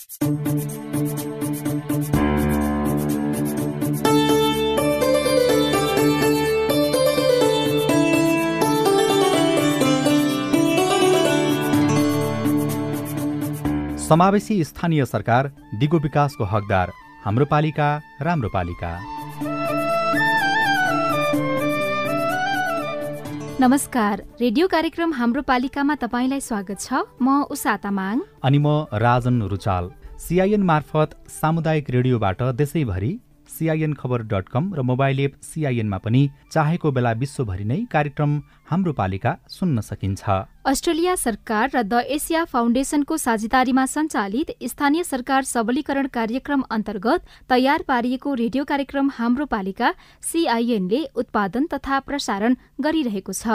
समावेशी स्थानीय सरकार, दिगो विकासको हकदार, हाम्रो पालिका राम्रो पालिका। नमस्कार, रेडियो कार्यक्रम हाम्रो पालिकामा तपाईंलाई स्वागत छ। म उषा तामाङ अनि म राजन रुचाल। CIN मार्फत सामुदायिक रेडियोबाट देशैभरि CINखबर.com र मोबाइल एप CINमा पनि चाहेको बेला विश्वभरि नै कार्यक्रम हाम्रो पालिका सुन्न सकिन्छ। अस्ट्रेलिया सरकार र द एसिया फाउन्डेसनको साझेदारीमा सञ्चालित स्थानीय सरकार सबलीकरण कार्यक्रम अन्तर्गत तयार पारिएको रेडियो कार्यक्रम हाम्रो पालिका CINले उत्पादन तथा प्रसारण गरिरहेको छ।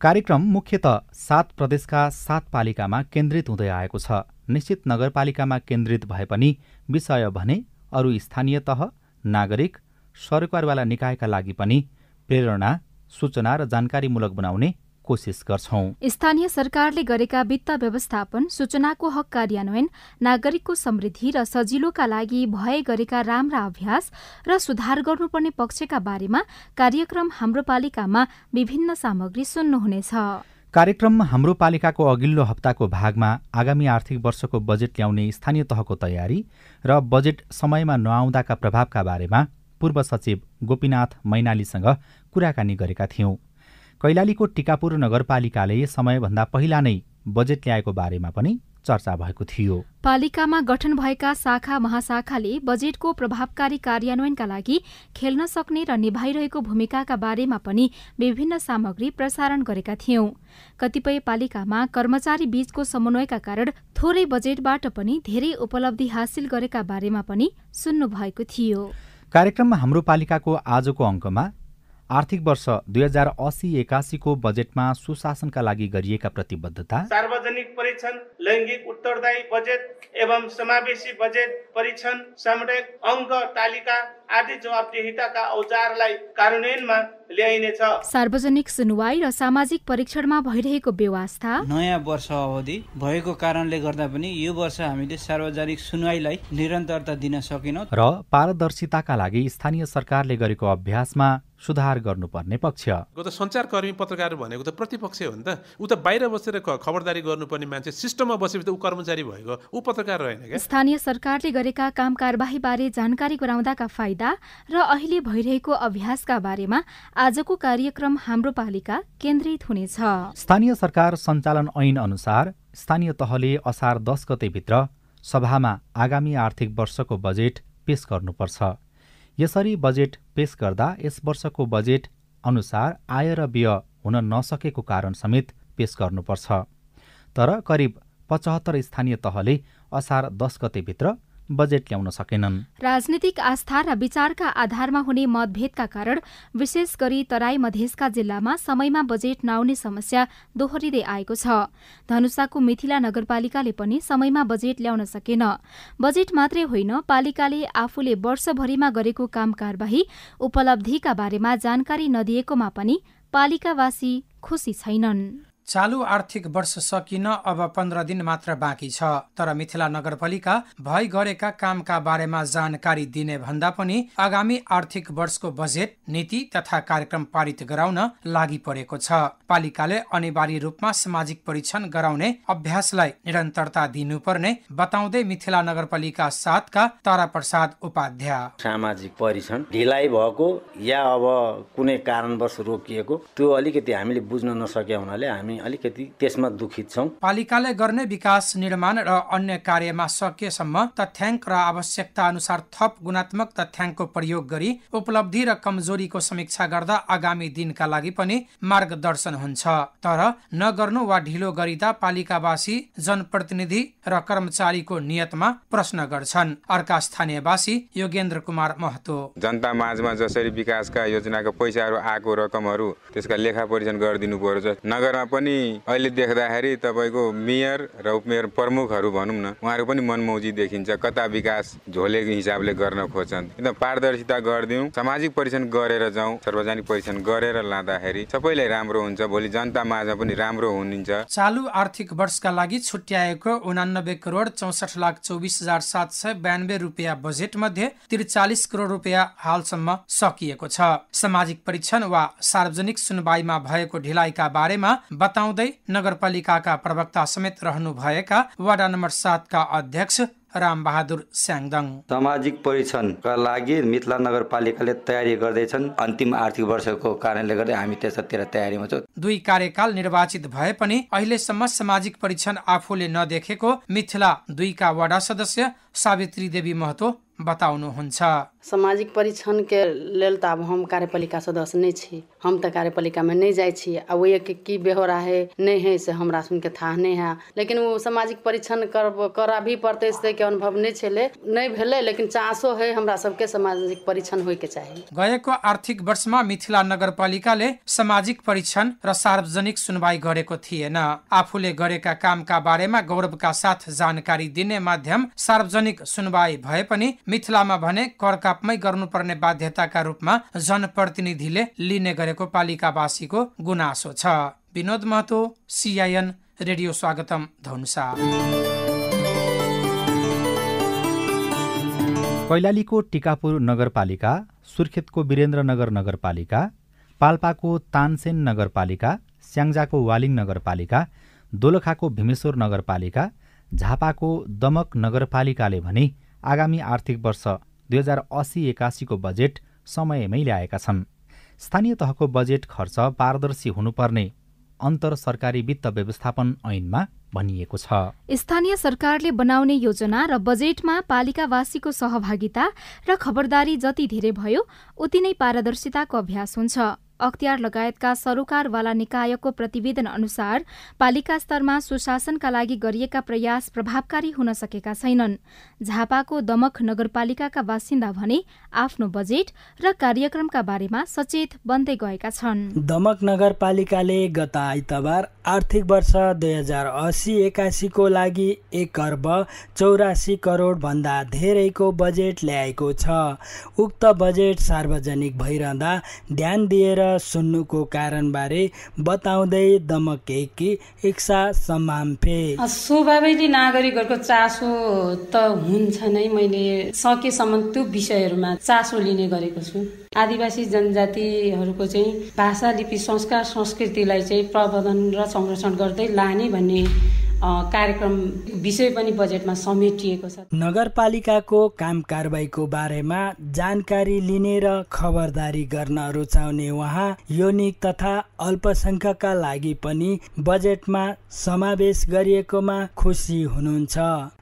कार्यक्रम मुख्यतः 7 प्रदेशका 7 पालिकामा केन्द्रित हुँदै आएको छ। निश्चित नगरपालिकामा केन्द्रित भए पनि विषय भने अरू स्थानीय तह, नागरिक, सरकारवाला निकायका लागि पनि प्रेरणा, सूचना र जानकारीमूलक बनाउने कोसिस गर्छौं। स्थानीय सरकारले गरेका वित्त व्यवस्थापन, सूचनाको हक कार्यान्वयन, नागरिकको समृद्धि र सजिलोका लागि भए गरेका राम्रा अभ्यास र सुधार गर्नुपर्ने पक्षका बारेमा कार्यक्रम हाम्रो पालिकामा विभिन्न सामग्री सुन्नुहुनेछ। कार्यक्रम हाम्रो पालिकाको अघिल्लो हप्ताको भागमा आगामी आर्थिक वर्षको बजेट ल्याउने स्थानीय तहको तयारी र बजेट समयमा नआउँदाका प्रभावका बारेमा पूर्व सचिव गोपीनाथ मैनालीसँग कुराकानी गरेका थियौं। कैलालीको टिकापुर नगरपालिकाले समयभन्दा पहिला नै बजेट ल्याएको बारेमा पनि चर्चा भएको थियो। पालिकामा गठन भएका शाखा महाशाखाले बजेटको प्रभावकारी कार्यान्वयनका लागि खेल्न सक्ने र निभाइरहेको भूमिकाका बारेमा पनि विभिन्न सामग्री प्रसारण गरेका थियौं। कतिपय पालिकामा कर्मचारी बीचको समन्वयका कारण थोरै बजेटबाट पनि धेरै उपलब्धि हासिल गरेका बारेमा पनि सुन्नु भएको थियो। कार्यक्रम हाम्रो पालिकाको आजको अङ्कमा आर्थिक वर्ष 2080-81 को बजेटमा सुशासनका लागि गरिएका प्रतिबद्धता, सार्वजनिक परीक्षण, लैङ्गिक उत्तरदायी बजेट एवं समावेशी बजेट परीक्षण, सामुदायिक अङ्क तालिका आदि जवाबदेहिताका औजारलाई कार्यान्वयनमा ल्याइनेछ। सार्वजनिक सुनवाई र सामाजिक परीक्षणमा भइरहेको व्यवस्था, नयाँ वर्ष अवधि भएको कारणले गर्दा पनि यो वर्ष हामीले सार्वजनिक सुनवाईलाई निरन्तरता दिन सकेनौं र पारदर्शिताका लागि स्थानीय सरकारले गरेको अभ्यासमा सुधार गर्नुपर्ने पक्ष। त सञ्चारकर्मी पत्रकार भनेको त प्रतिपक्ष हो नि त। ऊ त बाहिर बसेर खबरदारी गर्नुपर्ने मान्छे, सिस्टममा बसेपछि त ऊ कर्मचारी भएको, ऊ पत्रकार रहेन क्या। स्थानीय सरकारले गरेका काम कारबाही बारे जानकारी गराउँदाका फाइदा र अहिले भइरहेको अभ्यासका बारेमा आजको कार्यक्रम हाम्रो पालिका केन्द्रित हुनेछ। स्थानीय सरकार सञ्चालन ऐन अनुसार स्थानीय तहले असार 10 गतेभित्र सभामा आगामी आर्थिक वर्षको बजेट पेश गर्नुपर्छ। यसरी बजेट पेश गर्दा यस वर्षको बजेट अनुसार आय र व्यय हुन नसकेको कारण समेत पेश गर्नुपर्छ। तर करिब 75 स्थानीय तहले असार 10 गतेभित्र बजेट ल्याउन सकेनन्। राजनीतिक आस्था र विचारका आधारमा हुने मतभेदका कारण विशेष गरी तराई मधेसका जिल्लामा समयमा बजेट नआउने समस्या दोहोरिँदै आएको छ। धनुषाको मिथिला नगरपालिकाले पनि समयमा बजेट ल्याउन सकेन। बजेट मात्रै होइन, पालिकाले आफूले वर्षभरिमा गरेको काम कारबाही, उपलब्धिका बारेमा जानकारी नदिएकोमा पनि पालिकावासी खुसी छैनन्। चालु आर्थिक वर्ष सकिन अब 15 दिन मात्र बाँकी छ। तर मिथिला नगरपालिका भइ गरेका कामका बारेमा जानकारी दिने भन्दा पनि आगामी आर्थिक वर्षको बजेट, नीति तथा कार्यक्रम पारित गराउन लागि परेको छ। पालिकाले अनिवार्य रूपमा सामाजिक परीक्षण गराउने अभ्यासलाई निरन्तरता दिनुपर्ने बताउँदै मिथिला नगरपालिका 7 का ताराप्रसाद उपाध्याय, सामाजिक परीक्षण ढिलाइ भएको या अब कुनै कारणवश रोकिएको त्यो अलिकति हामीले बुझ्न नसके हुनाले हामी अलिकति त्यसमा दुखित छौं। पालिकाले गर्ने विकास, निर्माण र अन्य कार्यमा सकेसम्म तथ्याङ्क र आवश्यकता अनुसार थप गुणात्मक तथ्याङ्कको प्रयोग गरी उपलब्धि र कमजोरीको समीक्षा गर्दा आगामी दिनका लागि पनि मार्गदर्शन हुन्छ। तर नगर्नु वा ढिलो गरिदा पालिकावासी, जनप्रतिनिधि र कर्मचारीको नियतमा प्रश्न गर्छन्। अर्का स्थानीयवासी योगेन्द्र कुमार महतो, जनता माझमा जसरी विकासका योजनाको पैसाहरू आएको रकमहरू त्यसका लेखा परीक्षण गरिदिनु पर्छ। नगरमा पनि पनि अहिले देख्दाखेरि तपाईको मेयर र उपमेयर प्रमुखहरू भनौँ न, उहाँहरू पनि मनमौजी देखिन्छ। कता विकास झोलेको हिसाबले गर्न खोज्छन्। एकदम पारदर्शिता गरिदिउँ, सामाजिक परीक्षण गरेर जाउँ, सार्वजनिक परीक्षण गरेर लाँदाखेरि सबैलाई राम्रो हुन्छ, भोलि जनता माझमा पनि राम्रो हुनुहुन्छ। चालु आर्थिक वर्षका लागि छुट्याएको 89 करोड 64,24,792 रुपियाँ बजेट मध्ये 43 करोड रुपियाँ हालसम्म सकिएको छ। सामाजिक परीक्षण वा सार्वजनिक सुनवाईमा भएको ढिलाइका बारेमा बताउँदै नगरपालिकाका प्रवक्ता समेत रहनुभएका वडा नम्बर 7 का अध्यक्ष रामबहादुर स्याङदाङ, सामाजिक परीक्षणका लागि मिथिला नगरपालिकाले तयारी गर्दैछन्। अन्तिम आर्थिक वर्षको कारणले गर्दा हामी त्यसतिर तयारीमा छौँ। 2 कार्यकाल निर्वाचित भए पनि अहिलेसम्म सामाजिक परीक्षण आफूले नदेखेको मिथिला 2 का वडा सदस्य सावित्री देवी महतो बताउनुहुन्छ। सामाजिक परीक्षण के लेल त अब हम कार्यपालिका सदस्य नहीं छी, हम त कार्यपालिका में नहीं जाय छी। आ वो की बेहोरा है नहीं है से हमरा सुन के था नहीं है, लेकिन वो सामाजिक परीक्षण करा भी पड़ते से के अनुभव नहीं छले, नहीं भेले, लेकिन चासो है हमरा सबके सामाजिक परीक्षण होय के चाहिए। गएको आर्थिक वर्षमा मिथिला नगरपालिकाले सामाजिक परीक्षण र सार्वजनिक सुनवाई गरेको थिएन। आफूले गरेका कामका बारेमा गौरवका साथ जानकारी दिने माध्यम सार्वजनिक सुनवाई भए पनि मिथिलामा भने करकापमै गर्नुपर्ने बाध्यताका रूपमा जनप्रतिनिधिले लिने गरेको पालिकावासीको गुनासो छ। विनोद महतो, CIN रेडियो स्वागतम, धनुषा। कैलालीको टिकापुर नगरपालिका, सुर्खेतको वीरेन्द्रनगर नगरपालिका, पाल्पाको तानसेन नगरपालिका, स्याङ्जाको वालिङ नगरपालिका, दोलखाको भीमेश्वर नगरपालिका, झापाको दमक नगरपालिकाले भने आगामी आर्थिक वर्ष 2080-81 को बजेट समयमै ल्याएका छन्। स्थानीय तहको बजेट खर्च पारदर्शी हुनुपर्ने अन्तर सरकारी वित्त व्यवस्थापन ऐनमा भनिएको छ। स्थानीय सरकारले बनाउने योजना र बजेटमा पालिकावासीको सहभागिता र खबरदारी जति धेरै भयो उति नै पारदर्शिताको अभ्यास हुन्छ। अख्तियार लगायतका सरोकारवाला निकायको प्रतिवेदन अनुसार पालिका स्तरमा सुशासनका लागि गरिएका प्रयास प्रभावकारी हुन सकेका छैनन्। झापाको दमक नगरपालिकाका बासिन्दा भने आफ्नो बजेट र कार्यक्रमका बारेमा सचेत बन्दै गएका छन्। दमक नगरपालिकाले गत आइतबार आर्थिक वर्ष 2080-81 को लागि 1 अर्ब 84 करोड भन्दा धेरैको बजेट ल्याएको छ। उक्त बजेट सार्वजनिक भइरहँदा ध्यान दिएर सुन्नुको कारणबारे बताउँदै दमकेकी इक्सा सम्माम्फे, स्वाभाविक नागरिकहरूको चासो त हुन्छ नै। मैले सकेसम्म त्यो विषयहरूमा चासो लिने गरेको छु। आदिवासी जनजातिहरूको चाहिँ भाषा, लिपि, संस्कार, संस्कृतिलाई चाहिँ प्रवर्धन र संरक्षण गर्दै लाने भन्ने कार्यक्रम विषय पनि बजेटमा समेटिएको छ। नगरपालिकाको काम कारबाहीको बारेमा जानकारी लिने र खबरदारी गर्न रुचाउने उहाँ यौनिक तथा अल्पसंख्यकका लागि पनि बजेटमा समावेश गरिएकोमा खुसी हुनुहुन्छ।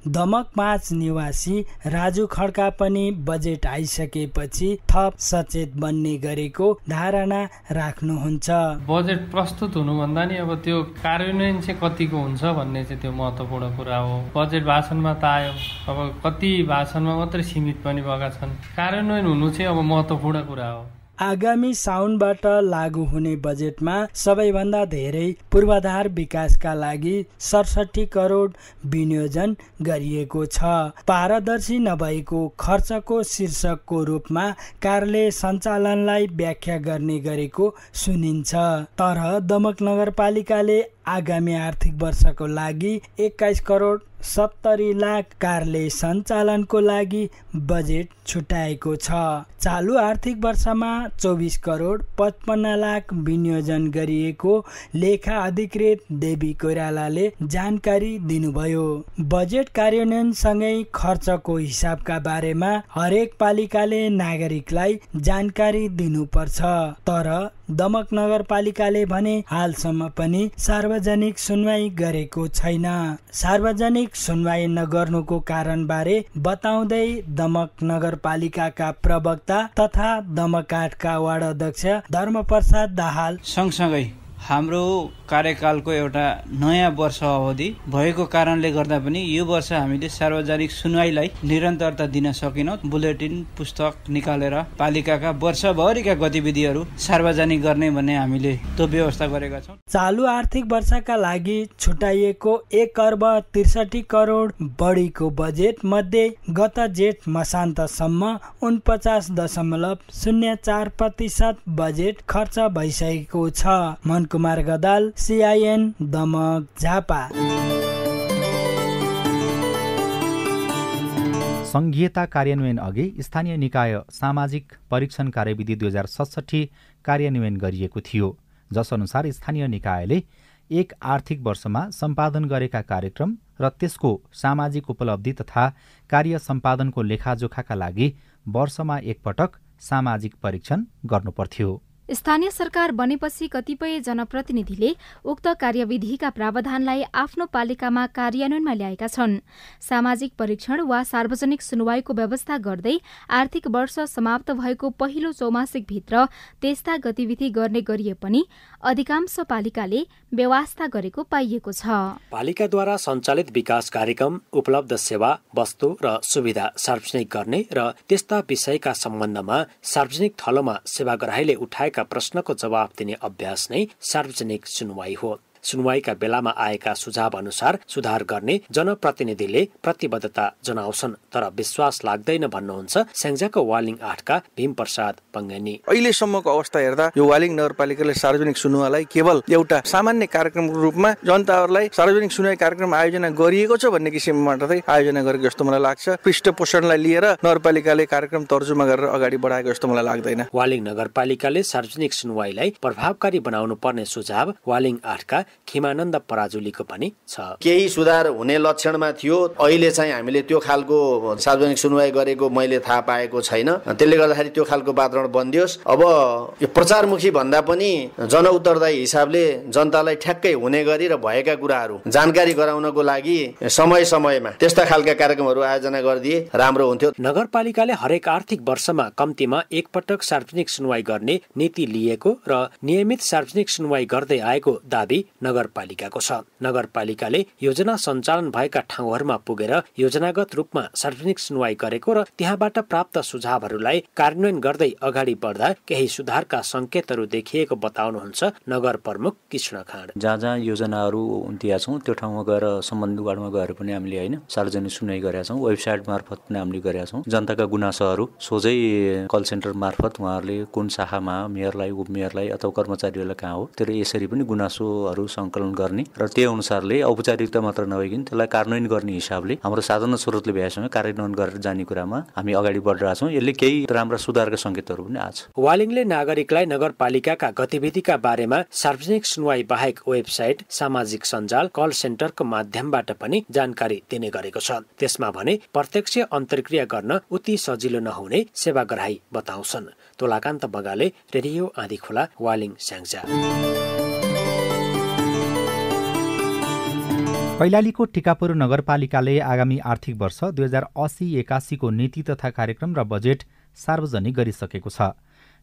दमक 5 निवासी राजु खड्का पनि बजेट आइसकेपछि थप सचेत बन्ने गरेको धारणा राख्नुहुन्छ। बजेट प्रस्तुत हुनुभन्दा नि अब त्यो कार्यान्वयन चाहिँ कतिको हुन्छ भन्ने चाहिँ त्यो महत्त्वपूर्ण कुरा हो। बजेट भाषणमा त आयो, अब कति भाषणमा मात्रै सीमित पनि भएका छन्। कार्यान्वयन हुनु चाहिँ अब महत्त्वपूर्ण कुरा हो। आगामी साउनबाट लागू हुने बजेटमा सबैभन्दा धेरै पूर्वाधार विकासका लागि 67 करोड विनियोजन गरिएको छ। पारदर्शी नभएको खर्चको शीर्षकको रूपमा कार्यालय सञ्चालनलाई व्याख्या गर्ने गरेको सुनिन्छ। तर दमक नगरपालिकाले आगामी आर्थिक वर्षको लागि 21 करोड 70 लाख कार्यालय सञ्चालनको लागि बजेट छुट्याएको छ। चालु आर्थिक वर्षमा 24 करोड 55 लाख विनियोजन गरिएको लेखा अधिकृत देवी कोइरालाले जानकारी दिनुभयो। बजेट कार्यान्वयनसँगै खर्चको हिसाबका बारेमा हरेक पालिकाले नागरिकलाई जानकारी दिनुपर्छ। तर दमक नगरपालिकाले भने हालसम्म पनि सार्वजनिक सुनवाई गरेको छैन। सार्वजनिक सुनवाई नगर्नुको कारणबारे बताउँदै दमक नगरपालिकाका प्रवक्ता तथा दमक 8 का वार्ड अध्यक्ष धर्मप्रसाद दाहाल, सँगसँगै हाम्रो कार्यकालको एउटा नयाँ वर्ष अवधि भएको कारणले गर्दा पनि यो वर्ष हामीले सार्वजनिक सुनवाईलाई निरन्तरता दिन सकेनौँ। बुलेटिन पुस्तक निकालेर पालिकाका वर्षभरिका गतिविधिहरू सार्वजनिक गर्ने भन्ने हामीले त्यो व्यवस्था गरेका छौँ। चालु आर्थिक वर्षका लागि छुट्याइएको 1 अर्ब 63 करोड बढीको बजेट मध्ये गत जेठ मसान्तसम्म 49.04% बजेट खर्च भइसकेको छ। मनकुमार गदाल, CIN, दमक, झापा। संघीयता कार्यान्वयन अघि स्थानीय निकाय सामाजिक परीक्षण कार्यविधि 2067 कार्यान्वयन गरिएको थियो, जसअनुसार स्थानीय निकायले एक आर्थिक वर्षमा सम्पादन गरेका कार्यक्रम र त्यसको सामाजिक उपलब्धि तथा कार्य सम्पादनको लेखाजोखाका लागि वर्षमा एकपटक सामाजिक परीक्षण गर्नुपर्थ्यो। स्थानीय सरकार बनेपछि कतिपय जनप्रतिनिधिले उक्त कार्यविधिका प्रावधानलाई आफ्नो पालिकामा कार्यान्वयनमा ल्याएका छन्। सामाजिक परीक्षण वा सार्वजनिक सुनवाईको व्यवस्था गर्दै आर्थिक वर्ष समाप्त भएको पहिलो चौमासिकभित्र त्यस्ता गतिविधि गर्ने गरिए पनि अधिकांश पालिकाले व्यवस्था गरेको पाइएको छ। पालिकाद्वारा सञ्चालित विकास कार्यक्रम, उपलब्ध सेवा, वस्तु र सुविधा सार्वजनिक गर्ने र त्यस्ता विषयका सम्बन्धमा सार्वजनिक थलोमा सेवाग्राहीले उठाएका प्रश्नको जवाब दिने अभ्यास नै सार्वजनिक सुनवाई हो। सुनवाईका बेलामा आएका सुझाव अनुसार सुधार गर्ने जनप्रतिनिधिले प्रतिबद्धता जनाउँछन्, तर विश्वास लाग्दैन भन्नुहुन्छ स्याङ्जाको वालिङ 8 का भीम प्रसाद पङ्गेनी। अहिलेसम्मको अवस्था हेर्दा यो वालिङ नगरपालिकाले सार्वजनिक सुनवाईलाई केवल एउटा सामान्य कार्यक्रमको रूपमा जनताहरूलाई सार्वजनिक सुनवाई कार्यक्रम आयोजना गरिएको छ भन्ने किसिममा मात्रै आयोजना गरेको जस्तो मलाई लाग्छ। पृष्ठपोषणलाई लिएर नगरपालिकाले कार्यक्रम तर्जुमा गरेर अगाडि बढाएको जस्तो मलाई लाग्दैन। वालिङ नगरपालिकाले सार्वजनिक सुनवाईलाई प्रभावकारी बनाउनु पर्ने सुझाव वालिङ 8 का खिमानन्द पराजुलीको पनि छ। केही सुधार हुने लक्षणमा थियो, अहिले चाहिँ हामीले त्यो खालको सार्वजनिक सुनवाई गरेको मैले थाहा पाएको छैन। त्यसले गर्दाखेरि त्यो खालको वातावरण बन्दियोस्। अब यो प्रचारमुखी भन्दा पनि जनउत्तरदायी हिसाबले जनतालाई ठ्याक्कै हुने गरी र भएका कुराहरू जानकारी गराउनको लागि समय समयमा त्यस्ता खालका कार्यक्रमहरू आयोजना गरिदिए राम्रो हुन्थ्यो। नगरपालिकाले हरेक आर्थिक वर्षमा कम्तीमा एकपटक सार्वजनिक सुनवाई गर्ने नीति लिएको र नियमित सार्वजनिक सुनवाई गर्दै आएको दाबी नगरपालिकाको छ। नगरपालिकाले योजना सञ्चालन भएका ठाउँहरूमा पुगेर योजनागत रूपमा सार्वजनिक सुनवाई गरेको र त्यहाँबाट प्राप्त सुझावहरूलाई कार्यान्वयन गर्दै अगाडि बढ्दा केही सुधारका संकेतहरू देखिएको बताउनुहुन्छ नगर प्रमुख कृष्ण खाँड। जहाँ जहाँ योजनाहरू दिएका छौँ त्यो ठाउँमा गएर सम्बन्धित वार्डमा गएर पनि हामीले होइन सार्वजनिक सुनवाई गरेका छौँ। वेबसाइट मार्फत पनि हामीले गरेका छौँ। जनताका गुनासोहरू सोझै कल सेन्टर मार्फत उहाँहरूले कुन शाखामा मेयरलाई, उपमेयरलाई अथवा कर्मचारीहरूलाई कहाँ हो त्यो यसरी पनि गुनासोहरू सङ्कलन गर्ने र त्यही अनुसारले औपचारिकता मात्र नभइकन त्यसलाई कार्यान्वयन गर्ने हिसाबले हाम्रो साधन स्रोतले भ्याएसँग कार्यान्वयन गरेर जाने कुरामा हामी अगाडि बढिरहेका छौँ। यसले केही राम्रा सुधारका सङ्केतहरू पनि आछ। वालिङले नागरिकलाई नगरपालिकाका गतिविधिका बारेमा सार्वजनिक सुनवाई बाहेक वेबसाइट, सामाजिक सञ्जाल, कल सेन्टरको माध्यमबाट पनि जानकारी दिने गरेको छ। त्यसमा भने प्रत्यक्ष अन्तर्क्रिया गर्न उति सजिलो नहुने सेवाग्राही बताउँछन्। तोलाकान्त बगाले, रेडियो आँधीखोला, वालिङ स्याङ्जा। कैलालीको टिकापुर नगरपालिकाले आगामी आर्थिक वर्ष 2080-81 को नीति तथा कार्यक्रम र बजेट सार्वजनिक गरिसकेको छ।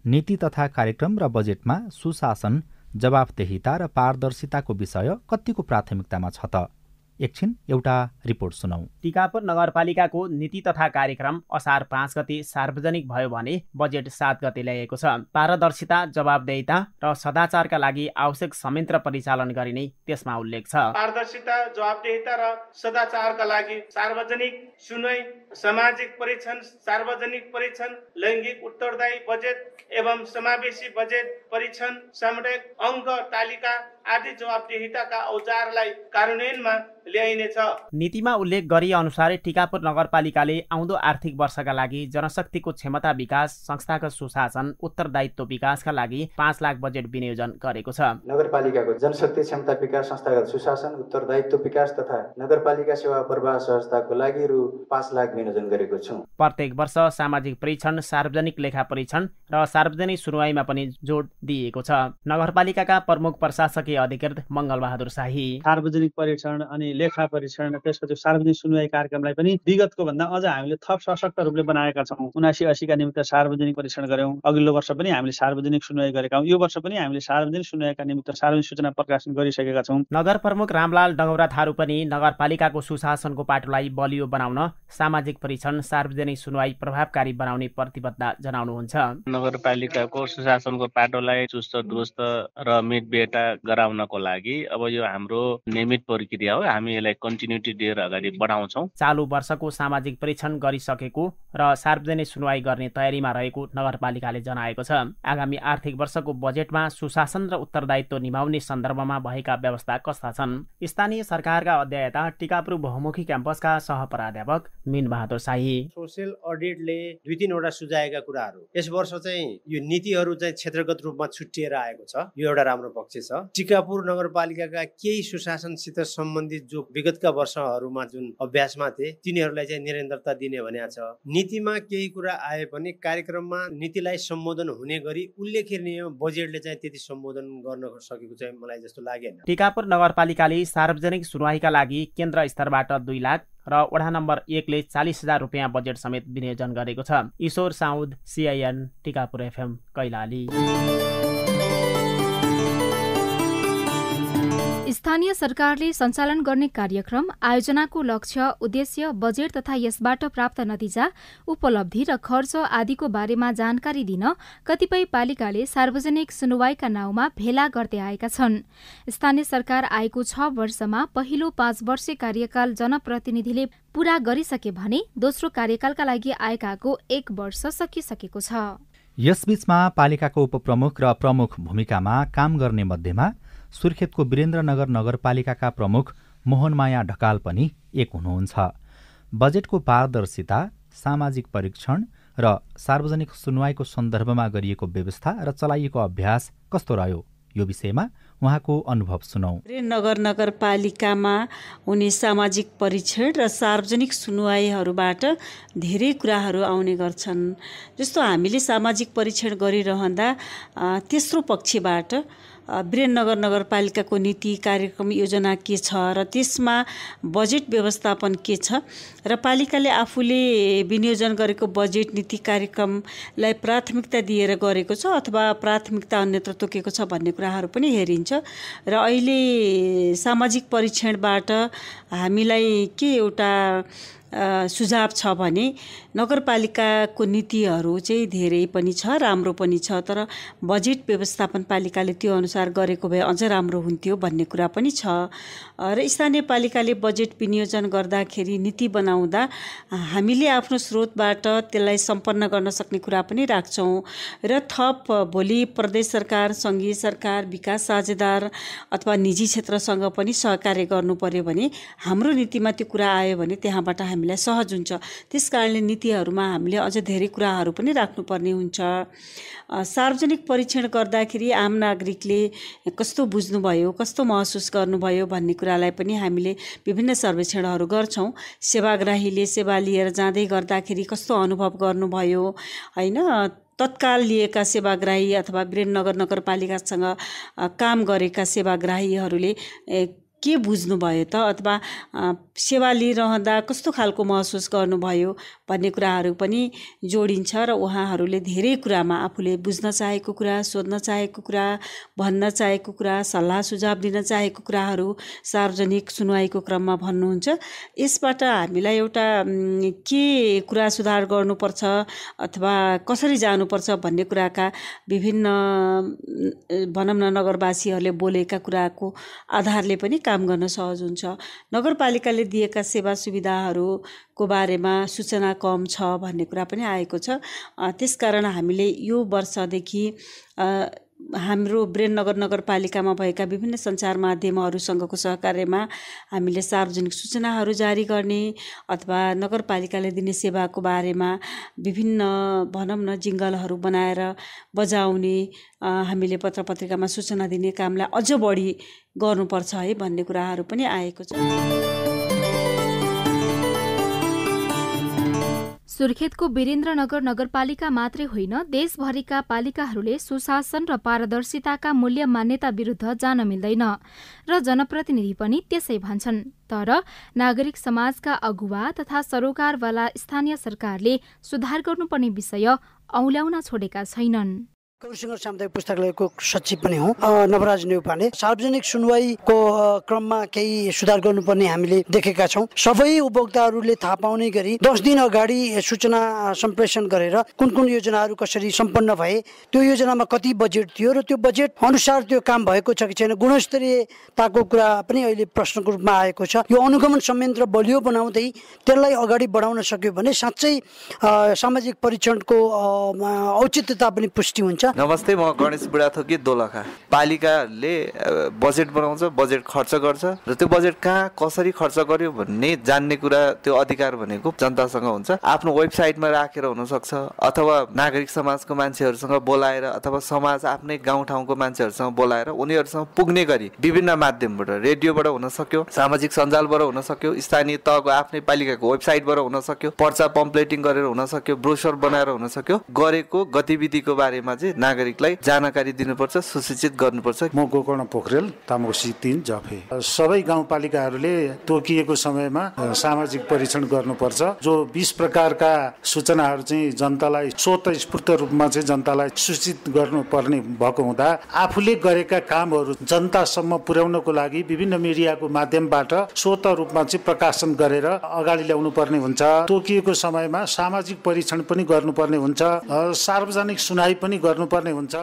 नीति तथा कार्यक्रम र बजेटमा सुशासन, जवाफदेहिता र पारदर्शिताको विषय कतिको प्राथमिकतामा छ त? एकछिन एउटा रिपोर्ट सुनौ। टिकापुर नगरपालिकाको नीति तथा कार्यक्रम असार 5 गते सार्वजनिक भयो भने बजेट 7 गते ल्याएको छ। पारदर्शिता, जवाबदेहिता र सदाचारका लागि आवश्यक संयन्त्र परिचालन गरिने त्यसमा उल्लेख छ। पारदर्शिता, जवाबदेहिता र सदाचारका लागि सार्वजनिक सुनवाई, सामाजिक परीक्षण, सार्वजनिक परीक्षण, लैङ्गिक उत्तरदायी बजेट एवं समावेशी बजेट परीक्षण, सामुदायिक अङ्क तालिका आदि जवाबदेहिताका औजारलाई कार्यान्वयनमा ल्याइनेछ। नीतिमा उल्लेख गरे अनुसार टिकापुर नगरपालिकाले आउँदो आर्थिक वर्षका लागि जनशक्तिको क्षमता विकास, संस्थागत सुशासन, उत्तरदायित्व विकासका लागि 5 लाख बजेट विनियोजन गरेको छ। नगरपालिकाको जनशक्ति क्षमता विकास, संस्थागत सुशासन, उत्तरदायित्व विकास तथा नगरपालिका सेवा प्रवाह सहजताको लागि रु 5 लाख विनियोजन गरेको छौँ। प्रत्येक वर्ष सामाजिक परीक्षण, सार्वजनिक लेखा परीक्षण र सार्वजनिक सुनवाईमा पनि जोड दिइएको छ। नगरपालिकाका प्रमुख प्रशासकीय अधिकृत मङ्गलबहादुर शाही। सार्वजनिक परीक्षण अनि लेखा परीक्षण त्यसपछि सार्वजनिक सुनवाई कार्यक्रमलाई पनि विगतको भन्दा अझ हामीले थप सशक्त रूपले बनाएका छौँ। 79-80 का निमित्त सार्वजनिक परीक्षण गर्यौं। अघिल्लो वर्ष पनि हामीले सार्वजनिक सुनवाई गरेका हौं। यो वर्ष पनि हामीले सार्वजनिक सुनवाईका निमित्त सार्वजनिक सूचना प्रकाशन गरिसकेका छौं। नगर प्रमुख रामलाल डगौरा थारू पनि नगरपालिकाको सुशासनको पाटोलाई बलियो बनाउन सामाजिक परीक्षण सार्वजनिक सुनवाई प्रभावकारी बनाउने प्रतिबद्धता जनाउनुहुन्छ। नगरपालिकाको सुशासनको पाटोलाई चुस्त दुरुस्त र मिटबेटा गराउनको लागि अब यो हाम्रो नियमित प्रक्रिया हो। हामी यसलाई कन्टिन्युटी दिएर अगाडि बढाउँछौँ। चालु वर्षको सामाजिक परीक्षण गरिसकेको र सार्वजनिक सुनवाई गर्ने तयारीमा रहेको नगरपालिकाले जनाएको छ। आगामी आर्थिक वर्षको बजेटमा सुशासन र उत्तरदायित्व निभाउने सन्दर्भमा भएका व्यवस्था कस्ता छन्? स्थानीय सरकारका अध्ययता टिकापुर बहुमुखी क्याम्पसका सहप्राध्यापक मीन बहादुर शाही। सोशल अडिटले 2-3 वटा सुझाएका कुराहरू यस वर्ष चाहिँ यो नीतिहरू चाहिँ क्षेत्रगत रूपमा छुट्टिएर आएको छ। यो एउटा राम्रो पक्ष छ। टिकापुर नगरपालिकाका केही सुशासनसित सम्बन्धित जो विगतका वर्षहरूमा जुन अभ्यासमा थिए तिनीहरूलाई चाहिँ निरन्तरता दिने भनेको छ। नीतिमा केही कुरा आए पनि कार्यक्रममा नीतिलाई सम्बोधन हुने गरी उल्लेखनीय बजेटले चाहिँ त्यति सम्बोधन गर्न सकेको चाहिँ मलाई जस्तो लागेन। टिकापुर नगरपालिकाले सार्वजनिक सुनवाईका लागि केन्द्र स्तरबाट 2 लाख र वडा नम्बर 1 ले 40,000 रुपियाँ बजेट समेत विनियोजन गरेको छ। Ishwar Saud, CIN, Tikapur FM, Kailali. स्थानीय सरकारले सञ्चालन गर्ने कार्यक्रम, आयोजनाको लक्ष्य, उद्देश्य, बजेट तथा यसबाट प्राप्त नतिजा, उपलब्धि र खर्च आदिको बारेमा जानकारी दिन कतिपय पालिकाले सार्वजनिक सुनवाईका नाउँमा भेला गर्दै आएका छन्। स्थानीय सरकार आएको 6 वर्षमा पहिलो 5 वर्षे कार्यकाल जनप्रतिनिधिले पूरा गरिसके भने दोस्रो कार्यकालका लागि आएकाको 1 वर्ष सकिसकेको छ। यसबीचमा पालिकाको उपप्रमुख र प्रमुख भूमिकामा काम गर्ने मध्येमा सुर्खेतको वीरेन्द्रनगर नगरपालिकाका प्रमुख मोहनमाया ढकाल पनि एक हुनुहुन्छ। बजेटको पारदर्शिता, सामाजिक परीक्षण र सार्वजनिक सुनवाईको सन्दर्भमा गरिएको व्यवस्था र चलाइएको अभ्यास कस्तो रह्यो, यो विषयमा उहाँको अनुभव सुनौ। वीरेन्द्रनगर नगरपालिकामा हुने सामाजिक परीक्षण र सार्वजनिक सुनवाईहरूबाट धेरै कुराहरू आउने गर्छन्। जस्तो हामीले सामाजिक परीक्षण गरिरहँदा तेस्रो पक्षबाट वीरेन्द्रनगर नगरपालिकाको नीति, कार्यक्रम, योजना के छ र त्यसमा बजेट व्यवस्थापन के छ र पालिकाले आफूले विनियोजन गरेको बजेट, नीति, कार्यक्रमलाई प्राथमिकता दिएर गरेको छ अथवा प्राथमिकता अन्यत्र तोकेको छ भन्ने कुराहरू पनि हेरिन्छ। र अहिले सामाजिक परीक्षणबाट हामीलाई के एउटा सुझाव छ भने नगरपालिकाको नीतिहरू चाहिँ धेरै पनि छ, राम्रो पनि छ, तर बजेट व्यवस्थापन पालिकाले त्यो अनुसार गरेको भए अझ राम्रो हुन्थ्यो भन्ने कुरा पनि छ। र स्थानीय पालिकाले बजेट विनियोजन गर्दाखेरि, नीति बनाउँदा हामीले आफ्नो स्रोतबाट त्यसलाई सम्पन्न गर्न सक्ने कुरा पनि राख्छौँ र थप भोलि प्रदेश सरकार, सङ्घीय सरकार, विकास साझेदार अथवा निजी क्षेत्रसँग पनि सहकार्य गर्नु पर्यो भने हाम्रो नीतिमा त्यो कुरा आयो भने त्यहाँबाट हामीलाई सहज हुन्छ। त्यसकारणले नीतिहरूमा हामीले अझ धेरै कुराहरू पनि राख्नुपर्ने हुन्छ। सार्वजनिक परीक्षण गर्दाखेरि आम नागरिकले कस्तो बुझ्नुभयो, कस्तो महसुस गर्नुभयो भन्ने कुरालाई पनि हामीले विभिन्न सर्वेक्षणहरू गर्छौँ। सेवाग्राहीले सेवा लिएर जाँदै गर्दाखेरि कस्तो अनुभव गर्नुभयो, होइन, तत्काल लिएका सेवाग्राही अथवा वीरेन्द्रनगर नगरपालिकासँग काम गरेका सेवाग्राहीहरूले के बुझ्नुभयो त, अथवा सेवा लिइरहँदा कस्तो खालको महसुस गर्नुभयो भन्ने कुराहरू पनि जोडिन्छ र उहाँहरूले धेरै कुरामा आफूले बुझ्न चाहेको कुरा, सोध्न चाहेको कुरा, भन्न चाहेको कुरा, सल्लाह सुझाव दिन चाहेको कुराहरू सार्वजनिक सुनवाईको क्रममा भन्नुहुन्छ। यसबाट हामीलाई एउटा के कुरा सुधार गर्नुपर्छ अथवा कसरी जानुपर्छ भन्ने कुराका विभिन्न भनौँ न नगरवासीहरूले बोलेका कुराको आधारले पनि काम गर्न सहज हुन्छ। नगरपालिकाले दिएका सेवा सुविधाहरूको बारेमा सूचना कम छ भन्ने कुरा पनि आएको छ। त्यसकारण हामीले यो वर्षदेखि हाम्रो वीरेन्द्रनगर नगरपालिकामा भएका विभिन्न सञ्चार माध्यमहरूसँगको सहकार्यमा हामीले सार्वजनिक सूचनाहरू जारी गर्ने अथवा नगरपालिकाले दिने सेवाको बारेमा विभिन्न भनौँ न जिङ्गलहरू बनाएर बजाउने, हामीले पत्र पत्रिकामा सूचना दिने कामलाई अझ बढी गर्नुपर्छ है भन्ने कुराहरू पनि आएको छ। सुर्खेतको वीरेन्द्रनगर नगरपालिका मात्रै होइन, देशभरिका पालिकाहरूले सुशासन र पारदर्शिताका मूल्य मान्यता विरुद्ध जान मिल्दैन र जनप्रतिनिधि पनि त्यसै भन्छन्। तर नागरिक समाजका अगुवा तथा सरोकारवाला स्थानीय सरकारले सुधार गर्नुपर्ने विषय औल्याउन छोडेका छैनन्। गौरीशङ्कर सामुदायिक पुस्तकालयको सचिव पनि हुँ, नवराज नेउपाने। सार्वजनिक सुनवाईको क्रममा केही सुधार गर्नुपर्ने हामीले देखेका छौँ। सबै उपभोक्ताहरूले थाहा पाउने गरी 10 दिन अगाडि सूचना सम्प्रेषण गरेर कुन कुन योजनाहरू कसरी सम्पन्न भए, त्यो योजनामा कति बजेट थियो र त्यो बजेट अनुसार त्यो काम भएको छ कि छैन, गुणस्तरीयताको कुरा पनि अहिले प्रश्नको रूपमा आएको छ। यो अनुगमन संयन्त्र बलियो बनाउँदै त्यसलाई अगाडि बढाउन सक्यो भने साँच्चै सामाजिक परीक्षणको औचित्यता पनि पुष्टि हुन्छ। नमस्ते, म गणेश बुढाथोकी दोलखा। पालिकाले बजेट बनाउँछ, बजेट खर्च गर्छ र त्यो बजेट कहाँ कसरी खर्च गर्यो भन्ने जान्ने कुरा, त्यो अधिकार भनेको जनतासँग हुन्छ। आफ्नो वेबसाइटमा राखेर हुनसक्छ अथवा नागरिक समाजको मान्छेहरूसँग बोलाएर अथवा समाज आफ्नै गाउँठाउँको मान्छेहरूसँग बोलाएर उनीहरूसँग पुग्ने गरी विभिन्न माध्यमबाट, रेडियोबाट हुन सक्यो, सामाजिक सञ्जालबाट हुन सक्यो, स्थानीय तहको आफ्नै पालिकाको वेबसाइटबाट हुन सक्यो, पर्चा पम्पलेटिङ गरेर हुन सक्यो, ब्रोसर बनाएर हुन सक्यो, गरेको गतिविधिको बारेमा चाहिँ नागरिकलाई जानकारी दिनुपर्छ, सुसूचित गर्नुपर्छ। म गोकर्ण पोखरेल, तामोसी 3 जफे। सबै गाउँपालिकाहरूले तोकिएको समयमा सामाजिक परीक्षण गर्नुपर्छ। जो 20 प्रकारका सूचनाहरू चाहिँ जनतालाई स्वतस्फूर्त रूपमा चाहिँ जनतालाई सूचित गर्नुपर्ने भएको हुँदा आफूले गरेका कामहरू जनतासम्म पुर्याउनको लागि विभिन्न मिडियाको माध्यमबाट स्वत रूपमा चाहिँ प्रकाशन गरेर अगाडि ल्याउनु पर्ने हुन्छ। तोकिएको समयमा सामाजिक परीक्षण पनि गर्नुपर्ने हुन्छ, सार्वजनिक सुनाई पनि गर्नुपर्ने हुन्छ।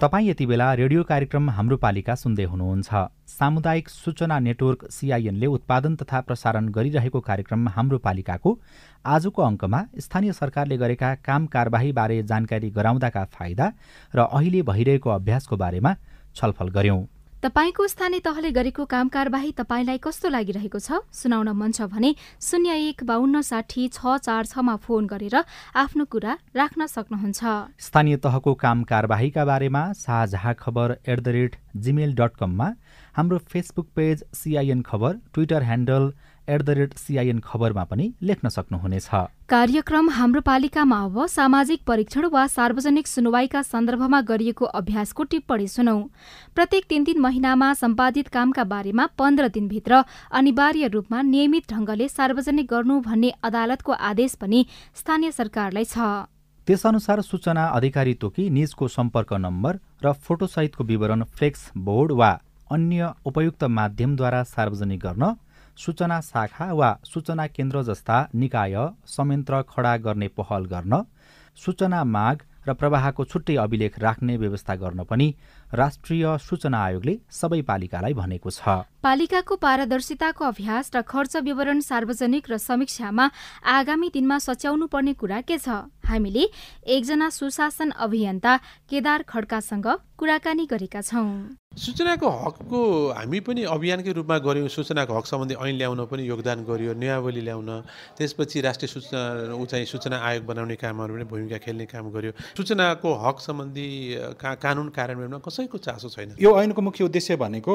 तपाईँ यति बेला रेडियो कार्यक्रम हाम्रो पालिका सुन्दै हुनुहुन्छ। सामुदायिक सूचना नेटवर्क CIN ले उत्पादन तथा प्रसारण गरिरहेको कार्यक्रम हाम्रो पालिकाको आजको अङ्कमा स्थानीय सरकारले गरेका काम कारबाहीबारे जानकारी गराउँदाका फाइदा र अहिले भइरहेको अभ्यासको बारेमा छलफल गर्यौं। तपाईको स्थानीय तहले गरेको काम कारबाही तपाईलाई कस्तो लागिरहेको छ? सुनाउन मन छ भने 015260 मा फोन गरेर आफ्नो कुरा राख्न सक्नुहुन्छ। स्थानीय तहको काम कारबाहीका बारेमा sahajahakhbar@gmail.com मा, हाम्रो फेसबुक पेज CIN खबर, ट्विटर ह्यान्डल @CIN खबरमा पनि लेख्न सक्नुहुनेछ। कार्यक्रम हाम्रो पालिकामा अब सामाजिक परीक्षण वा सार्वजनिक सुनवाईका सन्दर्भमा गरिएको अभ्यासको टिप्पणी सुनौ। प्रत्येक 3 महिनामा सम्पादित कामका बारेमा 15 दिनभित्र अनिवार्य रूपमा नियमित ढंगले सार्वजनिक गर्नु भन्ने अदालतको आदेश पनि स्थानीय सरकारलाई छ। त्यसअनुसार सूचना अधिकारी तोकी निजको सम्पर्क नम्बर र फोटोसहितको विवरण फ्लेक्स बोर्ड वा अन्य उपयुक्त माध्यमद्वारा सार्वजनिक गर्न सूचना शाखा वा सूचना केन्द्र जस्ता निकाय संयन्त्र खडा गर्ने पहल गर्न, सूचना माग र प्रवाहको छुट्टै अभिलेख राख्ने व्यवस्था गर्न पनि राष्ट्रिय सूचना आयोगले सबै पालिकालाई भनेको छ। पालिकाको पारदर्शिताको अभ्यास र खर्च विवरण सार्वजनिक र समीक्षामा आगामी दिनमा सच्याउनु पर्ने कुरा के छ? हामीले एकजना सुशासन अभियन्ता केदार खड्कासँग कुराकानी गरेका छौं। सूचनाको हकको हामी पनि अभियानकै रूपमा गर्यौं। सूचनाको हक सम्बन्धी ऐन ल्याउन पनि योगदान गर्यो, नियमावली ल्याउन, त्यसपछि राष्ट्रिय सूचना आयोग बनाउने कामहरू पनि भूमिका खेल्ने काम गर्यो। सूचनाको हक सम्बन्धी कानुन कार्यान्वयनमा कसैको चासो छैन। यो ऐनको मुख्य उद्देश्य भनेको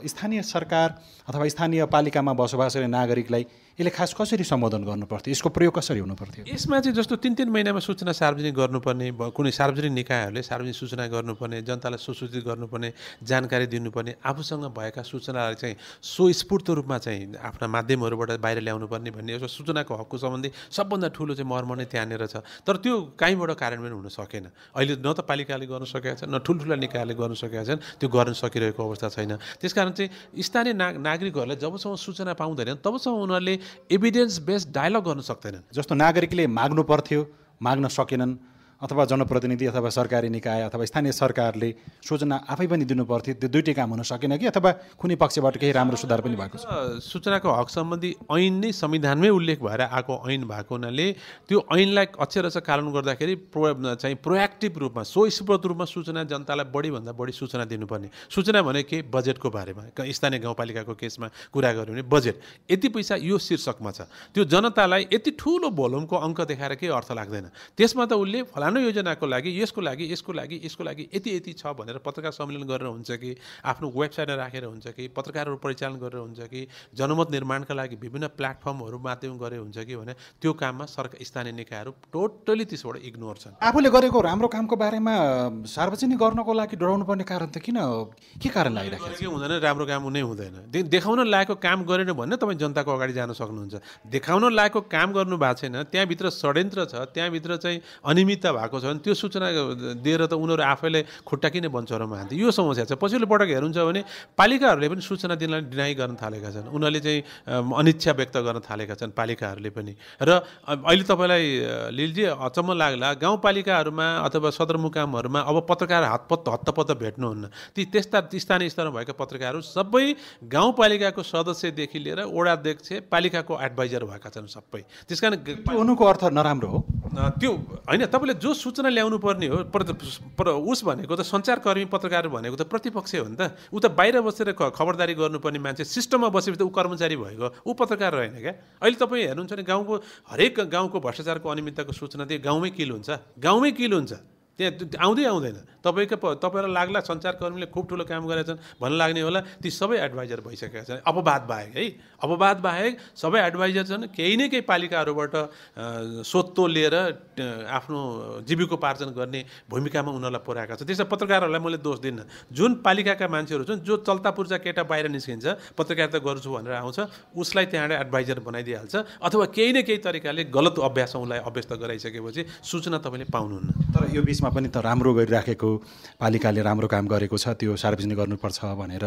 स्थानीय सरकार अथवा स्थानीय पालिकामा बसोबास गर्ने नागरिकलाई यसले खास कसरी सम्बोधन गर्नुपर्थ्यो, यसको प्रयोग कसरी हुनुपर्थ्यो? यसमा चाहिँ जस्तो 3-3 महिनामा सूचना सार्वजनिक गर्नुपर्ने, कुनै सार्वजनिक निकायहरूले सार्वजनिक सूचना गर्नुपर्ने, जनतालाई सुसूचित गर्नुपर्ने, जानकारी दिनुपर्ने, आफूसँग भएका सूचनालाई चाहिँ स्वस्फूर्त रूपमा चाहिँ आफ्ना माध्यमहरूबाट बाहिर ल्याउनुपर्ने भन्ने यो सूचनाको हकको सम्बन्धी सबभन्दा ठुलो चाहिँ मर्म नै त्यहाँनिर छ। तर त्यो कहीँबाट कार्यान्वयन हुन सकेन। अहिले न त पालिकाले गर्न सकेका छन्, न ठुल्ठुला निकायले गर्न सकेका छन्, त्यो गर्न सकिरहेको अवस्था छैन। त्यसकारण चाहिँ स्थानीय नागरिकहरूलाई जबसम्म सूचना पाउँदैनन् तबसम्म उनीहरूले एभिडेन्स बेस्ड डायलग गर्न सक्दैनन्। जस्तो नागरिकले माग्नु पर्थ्यो, माग्न सकेनन्, अथवा जनप्रतिनिधि अथवा सरकारी निकाय अथवा स्थानीय सरकारले सूचना आफै पनि दिनुपर्थ्यो, त्यो दुईटै काम हुन सकेन कि अथवा कुनै पक्षबाट केही राम्रो सुधार पनि भएको छ? सूचनाको हक सम्बन्धी ऐन नै संविधानमै उल्लेख भएर आएको ऐन भएको हुनाले त्यो ऐनलाई अक्षरशः कानुन गर्दाखेरि चाहिँ प्रोएक्टिभ रूपमा स्वस्फूर्त रूपमा सूचना जनतालाई बढीभन्दा बढी सूचना दिनुपर्ने। सूचना भने के? बजेटको बारेमा, स्थानीय गाउँपालिकाको केसमा कुरा गर्यो भने बजेट यति पैसा यो शीर्षकमा छ, त्यो जनतालाई यति ठुलो भोल्युमको अङ्क देखाएर केही अर्थ लाग्दैन। त्यसमा त उसले फलानु मानव योजनाको लागि यसको लागि यति छ भनेर पत्रकार सम्मेलन गरेर हुन्छ कि आफ्नो वेबसाइटमा राखेर हुन्छ कि पत्रकारहरू परिचालन गरेर हुन्छ कि जनमत निर्माणका लागि विभिन्न प्लेटफर्महरू माध्यम गरे हुन्छ कि भने त्यो काममा सरकार स्थानीय निकायहरू टोटली त्यसबाट इग्नोर छन्। आफूले गरेको राम्रो कामको बारेमा सार्वजनिक गर्नको लागि डराउनु पर्ने कारण त के कारण लागिरहेको छ? हुँदैन, राम्रो काम नै हुँदैन। देखाउन लागेको काम गरेन भने तपाईँ जनताको अगाडि जान सक्नुहुन्छ। देखाउन लागेको काम गर्नु भएको छैन, त्यहाँभित्र षड्यन्त्र छ, त्यहाँभित्र चाहिँ अनियमितता भएको छ भने त्यो सूचना दिएर त उनीहरू आफैले खुट्टा किन बन्चरमा हान्थे, यो समस्या छ। पछिल्लो पटक हेर्नुहुन्छ भने पालिकाहरूले पनि सूचना दिनलाई डिनाइ गर्न थालेका छन्, उनीहरूले चाहिँ अनिच्छा व्यक्त गर्न थालेका छन् पालिकाहरूले पनि। र अहिले तपाईँलाई लिलजी अचम्म लाग्ला, गाउँपालिकाहरूमा अथवा सदरमुकामहरूमा अब पत्रकार हत्तपत्त भेट्नुहुन्न। त्यस्ता स्थानीय स्तरमा भएका पत्रकारहरू सबै गाउँपालिकाको सदस्यदेखि लिएर वडा अध्यक्ष पालिकाको एडभाइजर भएका छन् सबै। त्यसकारण हुनुको अर्थ नराम्रो हो त्यो होइन। तपाईँले जो सूचना ल्याउनु पर्ने हो उस भनेको त सञ्चारकर्मी पत्रकार भनेको त प्रतिपक्ष हो नि त। ऊ त बाहिर बसेर खबरदारी गर्नुपर्ने मान्छे, सिस्टममा बसेपछि त ऊ कर्मचारी भएको, ऊ पत्रकार रहेन क्या। अहिले तपाईँ हेर्नुहुन्छ भने गाउँको हरेक गाउँको भ्रष्टाचारको अनियमितताको सूचना त्यो गाउँमै किल हुन्छ त्यहाँ आउँदैन। तपाईँलाई लाग्ला सञ्चारकर्मीले खुब ठुलो काम गरेका छन् भन्नु लाग्ने होला, ती सबै एडभाइजर भइसकेका छन्। अपवाद बाहेक सबै एडभाइजर छन्। केही न केही पालिकाहरूबाट सोत्तो लिएर आफ्नो जीविकोपार्जन गर्ने भूमिकामा उनीहरूलाई पुर्याएका छन्। त्यसै पत्रकारहरूलाई मैले दोष दिन्न। जुन पालिकाका मान्छेहरू छन्, जो चल्ता पुर्जा केटा बाहिर निस्किन्छ पत्रकारिता गर्छु भनेर आउँछ, उसलाई त्यहाँबाट एडभाइजर बनाइदिइहाल्छ, अथवा केही न केही तरिकाले गलत अभ्यास उसलाई अभ्यस्त गराइसकेपछि सूचना तपाईँले पाउनुहुन्न। तर यो बिचमा पनि त राम्रो गरिराखेको पालिकाले राम्रो काम गरेको छ, त्यो सार्वजनिक गर्नुपर्छ भनेर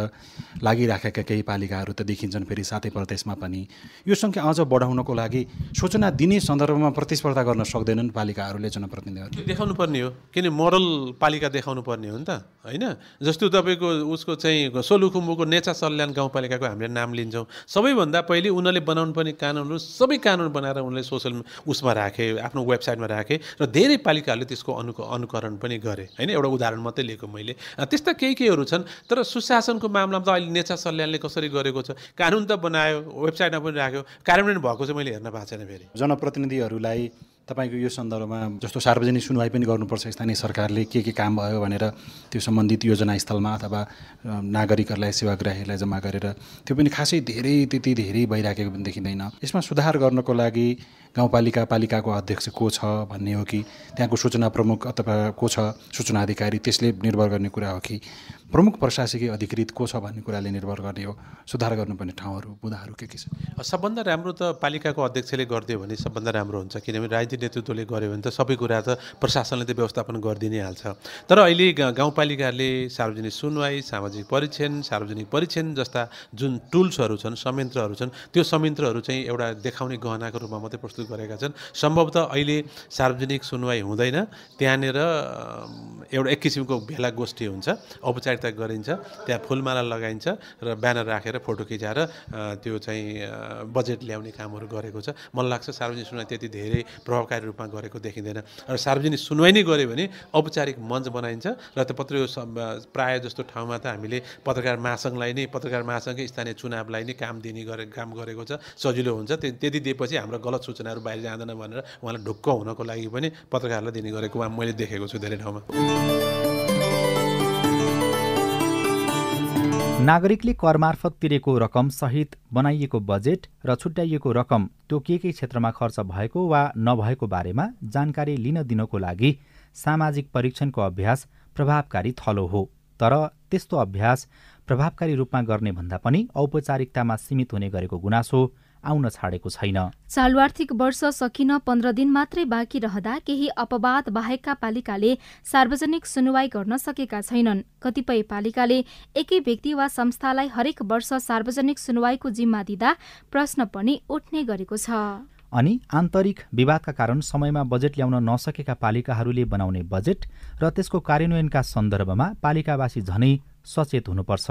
लागिराखेका केही पालिकाहरू त देखिन्छन्। फेरि सातै प्रदेशमा पनि यो सङ्ख्या अझ बढाउनको लागि सूचना दिने सन्दर्भमा प्रतिस्पर्धा गर्न सक्दैनन् पालिकाहरूले, जनप्रतिनिधिहरूले। देखाउनु पर्ने हो, किन मोरल पालिका देखाउनु पर्ने हो नि त, होइन? जस्तो तपाईँको उसको चाहिँ सोलुखुम्बुको नेचा सल्यान गाउँपालिकाको हामीले नाम लिन्छौँ। सबैभन्दा पहिले उनीहरूले बनाउनु पर्ने कानुनहरू सबै कानुन बनाएर उनले सोसल उसमा राखे, आफ्नो वेबसाइटमा राखे, र धेरै पालिकाहरूले त्यसको अनुकरण पनि गरे, होइन? एउटा उदाहरण मात्रै लिएको मैले। त्यस्ता केहीहरू छन्। तर सुशासनको मामलामा त अहिले नेचा सल्यानले कसरी गरेको छ, कानुन त बनायो, वेबसाइटमा पनि राख्यो, कार्यान्वयन भएको चाहिँ मैले हेर्न भएको छैन। फेरि जनप्रतिनिधिहरूलाई तपाईँको यो सन्दर्भमा जस्तो सार्वजनिक सुनवाई पनि गर्नुपर्छ, स्थानीय सरकारले के काम भयो भनेर त्यो सम्बन्धित योजना स्थलमा अथवा नागरिकहरूलाई सेवाग्राहीलाई जम्मा गरेर त्यो पनि खासै त्यति धेरै भइराखेको पनि देखिँदैन। यसमा सुधार गर्नको लागि पालिकाको अध्यक्ष को छ भन्ने हो कि त्यहाँको सूचना प्रमुख अथवा को छ सूचना अधिकारी, त्यसले निर्भर गर्ने कुरा हो कि प्रमुख प्रशासकीय अधिकृत को छ भन्ने कुराले निर्भर गर्ने हो? सुधार गर्नुपर्ने ठाउँहरू बुँदाहरू के छ? सबभन्दा राम्रो त पालिकाको अध्यक्षले गरिदियो भने सबभन्दा राम्रो हुन्छ, किनभने राजनीतिक नेतृत्वले गर्यो भने त सबै कुरा त प्रशासनले त व्यवस्थापन गरिदिनै हाल्छ। तर अहिले गाउँपालिकाले सार्वजनिक सुनवाई, सामाजिक परीक्षण जस्ता जुन टुल्सहरू छन्, संयन्त्रहरू छन्, त्यो संयन्त्रहरू चाहिँ एउटा देखाउने गहनाको रूपमा मात्रै प्रस्तुत गरेका छन्। सम्भवतः अहिले सार्वजनिक सुनवाई हुँदैन, त्यहाँनिर एउटा एक किसिमको भेला गोष्ठी हुन्छ, औपचारिकता गरिन्छ, त्यहाँ फुलमाला लगाइन्छ र ब्यानर राखेर फोटो खिचाएर त्यो चाहिँ बजेट ल्याउने कामहरू गरेको छ। मलाई लाग्छ सार्वजनिक सुनवाई त्यति धेरै प्रभावकारी रूपमा गरेको देखिँदैन। र सार्वजनिक सुनवाई नै गऱ्यो भने औपचारिक मञ्च बनाइन्छ र त्यो प्रायः जस्तो ठाउँमा त हामीले पत्रकार महासङ्घकै स्थानीय चुनावलाई नै काम गरेको छ, सजिलो हुन्छ। त्यति दिएपछि हाम्रो गलत सूचनाहरू बाहिर जाँदैन भनेर उहाँलाई ढुक्क हुनको लागि पनि पत्रकारलाई दिने गरेको मैले देखेको छु धेरै ठाउँमा। नागरिकले कर मार्फत तिरेको रकम सहित बनाइएको बजेट र छुट्याइएको रकम त्यो के क्षेत्रमा खर्च भएको वा नभएको बारेमा जानकारी लिन दिनको लागि सामाजिक परीक्षणको अभ्यास प्रभावकारी थलो हो। तर त्यस्तो अभ्यास प्रभावकारी रूपमा गर्ने भन्दा पनि औपचारिकतामा सीमित हुने गरेको गुनासो आउन छाडेको छैन। चालु आर्थिक वर्ष सकिन 15 दिन मात्रै बाँकी रहँदा केही अपवाद बाहेकका पालिकाले सार्वजनिक सुनवाई गर्न सकेका छैनन्। कतिपय पालिकाले एकै व्यक्ति वा संस्थालाई हरेक वर्ष सार्वजनिक सुनवाईको जिम्मा दिँदा प्रश्न पनि उठ्ने गरेको छ। अनि आन्तरिक विवादका कारण समयमा बजेट ल्याउन नसकेका पालिकाहरूले बनाउने बजेट र त्यसको कार्यान्वयनका सन्दर्भमा पालिकावासी झनै सचेत हुनुपर्छ,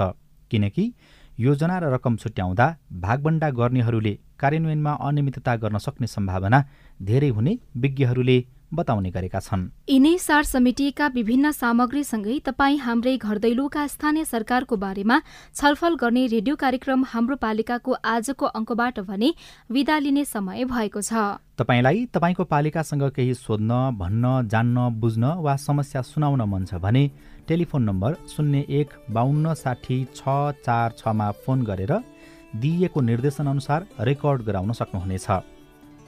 किनकि योजना र रकम छुट्याउँदा भागबण्डा गर्नेहरूले कार्यान्वयनमा अनियमितता गर्न सक्ने सम्भावना धेरै हुने विज्ञहरूले बताउने गरेका छन्। यिनै सार समेटिएका विभिन्न सामग्रीसँगै तपाईँ हाम्रै घर दैलोका स्थानीय सरकारको बारेमा छलफल गर्ने रेडियो कार्यक्रम हाम्रो पालिकाको आजको अङ्कबाट भने विदा लिने समय भएको छ। तपाईलाई तपाईको पालिकासँग केही सोध्न, भन्न, जान्न, बुझ्न वा समस्या सुनाउन मन छ भने टेलिफोन नम्बर 01 52 60 646 मा फोन गरेर दिइएको निर्देशनअनुसार रेकर्ड गराउन सक्नुहुनेछ।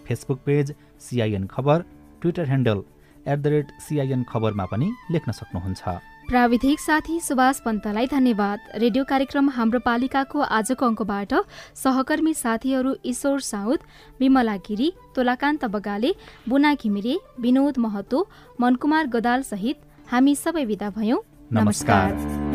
फेसबुक पेज CIN खबर, ट्विटर ह्यान्डल @CIN खबरमा पनि लेख्न सक्नुहुन्छ। प्राविधिक साथी सुभाष पन्तलाई धन्यवाद। रेडियो कार्यक्रम हाम्रो पालिकाको आजको अङ्कबाट सहकर्मी साथीहरू ईश्वर साउद, विमला गिरी, तोलाकान्त बगाले, बुना घिमिरे, विनोद महतो, मनकुमार गदाल सहित हामी सबै विदा भयौं। नमस्कार।